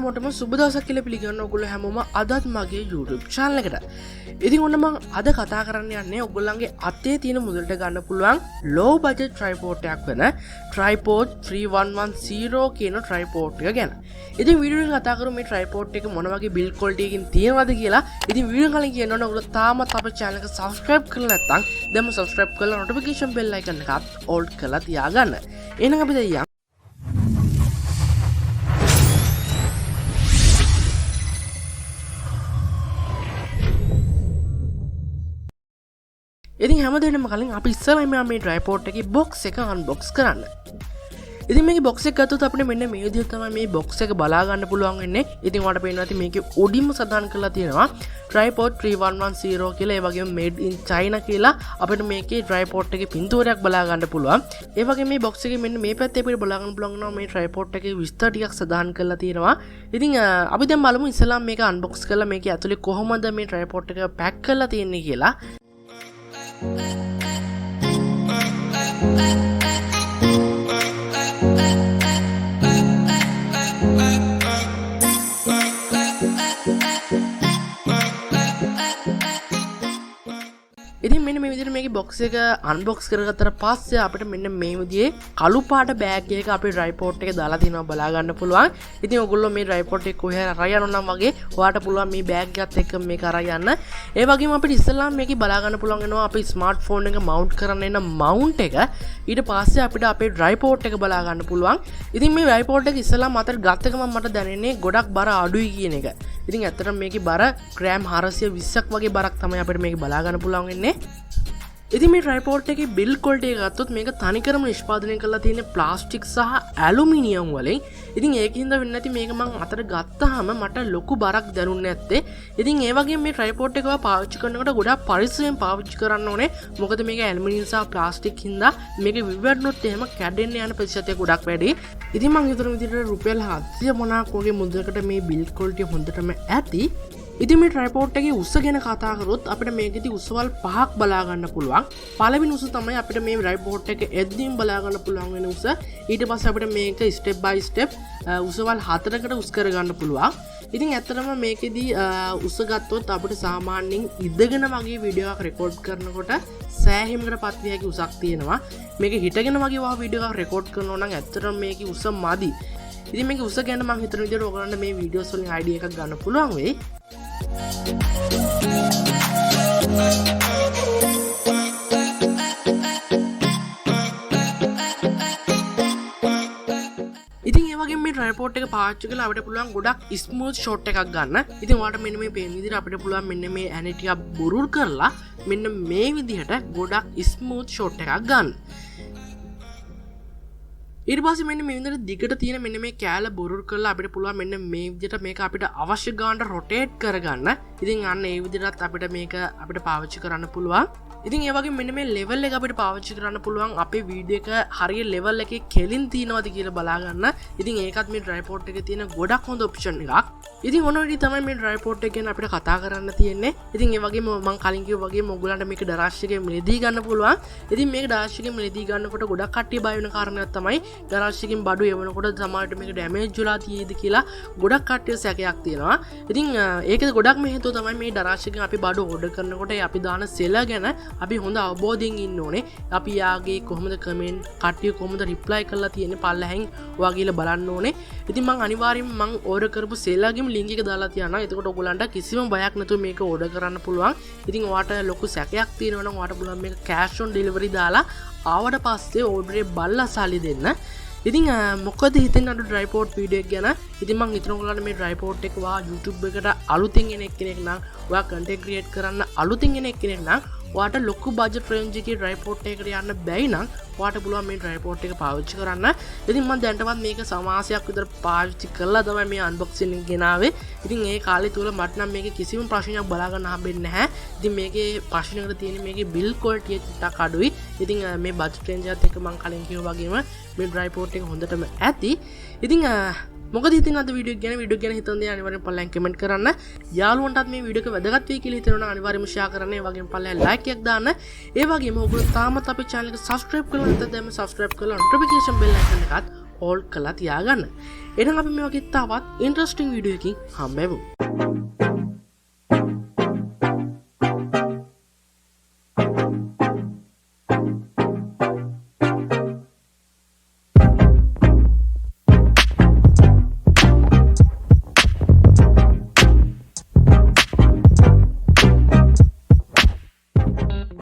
හැමෝටම සුබ දවසක් කියලා පිළිගන්න ඔයගොල්ලෝ හැමෝම අදත් මගේ YouTube channel එකට. ඉතින් ඔන්න මම අද කතා කරන්න යන්නේ ඔයගොල්ලන්ගේ අතේ තියෙන මුදලට ගන්න පුළුවන් low budget tripod එකක් වෙන tripod 3110 කියන tripod එක ගැන. ඉතින් වීඩියෝ එකේ කතා කරමු මේ tripod එක මොන වගේ build quality එකකින් තියෙනවද කියලා. ඉතින් වීඩියෝ කලින් කියන්න ඕන ඔයගොල්ලෝ තාමත් අපේ channel එක subscribe කරලා නැත්නම් දැන්ම subscribe කරලා notification bell icon එකත් all කරලා තියාගන්න. එහෙනම් අපි දැන් ඉතින් හැමදේටම කලින් අපි ඉස්සරහින් මේ tripod එකේ box එක unbox කරන්න. ඉතින් මේකේ box එක ගත්තොත් අපිට මෙන්න මේ විදිහට තමයි මේ box එක බලා ගන්න පුළුවන් වෙන්නේ. ඉතින් ඔයාලට පේනවා ඇති මේකේ උඩින්ම සඳහන් කරලා තියෙනවා tripod 3110 කියලා. ඒ වගේම made in China කියලා අපිට මේකේ tripod එකේ පින්තූරයක් බලා ගන්න පුළුවන්. ඒ වගේම මේ box එකේ මෙන්න මේ පැත්තේ අපිට බලා ගන්න පුළුවන් වෙනවා මේ tripod එකේ විස්තර ටිකක් සඳහන් කරලා තියෙනවා. ඉතින් අපි දැන් බලමු ඉස්සෙල්ලාම මේක unbox කරලා මේකේ ඇතුලේ කොහොමද මේ tripod එක pack කරලා තියෙන්නේ කියලා. ඉතින් මෙන්න මේ විදිහට මේකේ box එක unbox කරගත්තට පස්සේ අපිට මෙන්න මේ විදිහේ කළු පාට බෑග් එකක අපේ tripod එක දාලා තිනවා බලා ගන්න පුළුවන්. ඉතින් ඔයගොල්ලෝ මේ tripod එක කොහේ හරි අරන් යනවා නම් වගේ ඔයාලට පුළුවන් මේ බෑග් එකත් එක්ක මේක අරන් යන්න. ඒ වගේම අපිට ඉස්සෙල්ලාම මේකේ බලා ගන්න පුළුවන් වෙනවා අපේ ස්මාර්ට්ෆෝන් එක mount කරන්න එන mount එක. ඊට පස්සේ අපිට අපේ tripod එක බලා ගන්න පුළුවන්. ඉතින් මේ tripod එක ඉස්සෙල්ලාම අතට ගත්ත ගමන් මට දැනෙන්නේ ගොඩක් බර අඩුයි කියන එක. ඉතින් ඇත්තටම මේකේ බර ග්‍රෑම් 420ක් වගේ බරක් තමයි අපිට මේක බලා ගන්න පුළුවන් වෙන්නේ. ඉතින් මේ tripod එකේ build quality එක ගත්තොත් මේක තනිකරම නිෂ්පාදනය කරලා තියෙන්නේ ප්ලාස්ටික් සහ ඇලුමිනියම් වලින්. ඉතින් ඒකින්ද වෙන්නේ නැති මේක මම අතට ගත්තාම මට ලොකු බරක් දැනුන්නේ නැත්තේ. ඉතින් ඒ වගේම මේ tripod එක පාවිච්චි කරනකොට ගොඩාක් පරිස්සමෙන් පාවිච්චි කරන්න ඕනේ. මොකද මේක ඇලුමිනියම් සහ ප්ලාස්ටික් හින්දා මේක විවරනොත් එහෙම කැඩෙන්න යන ප්‍රතිශතය ගොඩක් වැඩි. ඉතින් මම හිතන විදිහට රුපියල් 750ක් වගේ මුදලකට මේ build quality හොඳටම ඇති. ඉතින් මේ tripod එකේ උස ගැන කතා කරොත් අපිට මේකෙදි උසවල් 5ක් බලා ගන්න පුළුවන්. පළවෙනි උස තමයි අපිට මේ tripod එක එද්දීම බලා ගන්න පුළුවන් වෙන උස. ඊට පස්සේ අපිට මේක step by step උසවල් 4කට උස් කර ගන්න පුළුවන්. ඉතින් ඇත්තටම මේකෙදි උස ගත්තොත් අපිට සාමාන්‍යයෙන් ඉඳගෙන වගේ වීඩියෝ එකක් රෙකෝඩ් කරනකොට සෑහීමකට පත් විය හැකි උසක් තියෙනවා. මේක හිටගෙන වගේ වීඩියෝ එකක් රෙකෝඩ් කරනවා නම් ඇත්තටම මේකේ උස මදි. ඉතින් මේක උස ගැන මම හිතන විදිහට ඔයගොල්ලන්ට මේ වීඩියෝස් වලින් අයිඩියා එකක් ගන්න පුළුවන් වෙයි. ඉතින් ඒ වගේ මේ tripod එක පාවිච්චි කරලා අපිට පුළුවන් ගොඩක් ස්මූත් ෂොට් එකක් ගන්න. ඉතින් ඔයාලට මෙන්න මේ පේන විදිහට අපිට පුළුවන් මෙන්න මේ ඇනේ ටිකක් බුරුල් කරලා මෙන්න මේ විදිහට ගොඩක් ස්මූත් ෂොට් එකක් ගන්න. ඊට පස්සේ මෙන්න මේ විදිහට දිගට තියෙන මෙන්න මේ කෑල්ල බොරුල් කරලා අපිට පුළුවන් මෙන්න මේ විදිහට මේක අපිට අවශ්‍ය ගානට රොටේට් කරගන්න. ඉතින් අන්න ඒ විදිහට අපිට මේක අපිට පාවිච්චි කරන්න පුළුවන්. ඉතින් ඒ වගේ මෙන්න මේ level එක අපිට පාවිච්චි කරන්න පුළුවන් අපේ වීඩියෝ එක හරිය level එකේ කෙලින් තියෙනවද කියලා බලා ගන්න. ඉතින් ඒකත් මේ tripod එකේ තියෙන ගොඩක් හොඳ option එකක්. ඉතින් ඔන්න ඔය තමයි මේ tripod එක ගැන අපිට කතා කරන්න තියෙන්නේ. ඉතින් ඒ වගේම මම කලින් කිව්වා වගේම ඔයගොල්ලන්ට මේක daraz එකේ මිලදී ගන්න පුළුවන්. ඉතින් මේක daraz එකේ මිලදී ගන්නකොට ගොඩක් කට්ටිය බය වෙන කාරණයක් තමයි daraz එකකින් බඩු එවනකොට සමහරවිට මේක damage වෙලා තියෙයිද කියලා ගොඩක් කට්ටිය සැකයක් තියෙනවා. ඉතින් ඒකේ ගොඩක්ම හේතුව තමයි මේ daraz එකෙන් අපි බඩු order කරනකොට අපි දාන සෙල ගැන අපි හොඳ අවබෝධයෙන් ඉන්න ඕනේ. අපි යාගේ කොහොමද කමෙන්ට් කට්ටිය කොහොමද රිප්ලයි කරලා තියෙන්නේ පල්ලෙහෙන් ඔයා ගිහලා බලන්න ඕනේ. ඉතින් මම අනිවාර්යෙන්ම මම ඕඩර් කරපු සෙල්ලාගෙම ලින්ක් එක දාලා තියනවා. එතකොට ඔයගොල්ලන්ට කිසිම බයක් නැතුව මේක ඕඩර් කරන්න පුළුවන්. ඉතින් ඔයාට ලොකු සැකයක් තියෙනවා නම් ඔයාට පුළුවන් මේක cash on delivery දාලා ආවට පස්සේ ඕඩරේ බලලා සල්ලි දෙන්න. ඉතින් මොකද හිතෙන්නේ අද tripod වීඩියෝ එක ගැන? ඉතින් මම හිතනවා ඔයාලට මේ tripod එක වා YouTube එකට අලුතින් එන කෙනෙක් නම් ඔයා content create කරන්න අලුතින් එන කෙනෙක් නම් ඔයාට ලොකු බජට් රේන්ජ් එකේ tripod එකකට යන්න බැයි නම් ඔයාට පුළුවන් මේ tripod එක පාවිච්චි කරන්න. ඉතින් මම දැනටමත් මේක සමාසයක් විතර පාවිච්චි කරලා තමයි මේ unboxing එක ගෙනාවේ. ඉතින් ඒ කාලේ තුල මට නම් මේකේ කිසිම ප්‍රශ්නයක් බලා ගන්න හම්බෙන්නේ නැහැ. ඉතින් මේකේ ප්‍රශ්නයකට තියෙන මේකේ build quality එක ටිකක් අඩුයි. ඉතින් මේ බජට් රේන්ජ් එකත් එක්ක මම කලින් කිව්වා වගේම මේ tripod එක හොඳටම ඇති. ඉතින් මොකද ඉතින් අද වීඩියෝ ගැන හිතන දේ අනිවාර්යෙන් පල්ලෙන් කමෙන්ට් කරන්න. යාළුවන්ටත් මේ වීඩියෝ එක වැදගත් වෙයි කියලා හිතනවා නම් අනිවාර්යෙන්ම ෂෙයා කරන්න. ඒ වගේම පල්ලෙන් ලයික් එකක් දාන්න. ඒ වගේම ඔයගොල්ලෝ තාමත් අපේ channel එක subscribe කරලා නැත්නම් දැන්ම subscribe කරලා notification bell icon එකත් ඕල් කලා තියාගන්න. එනම් අපි මේ වගේ තවත් ඉන්ට්‍රස්ටිං වීඩියෝ එකකින් හම්බෙමු.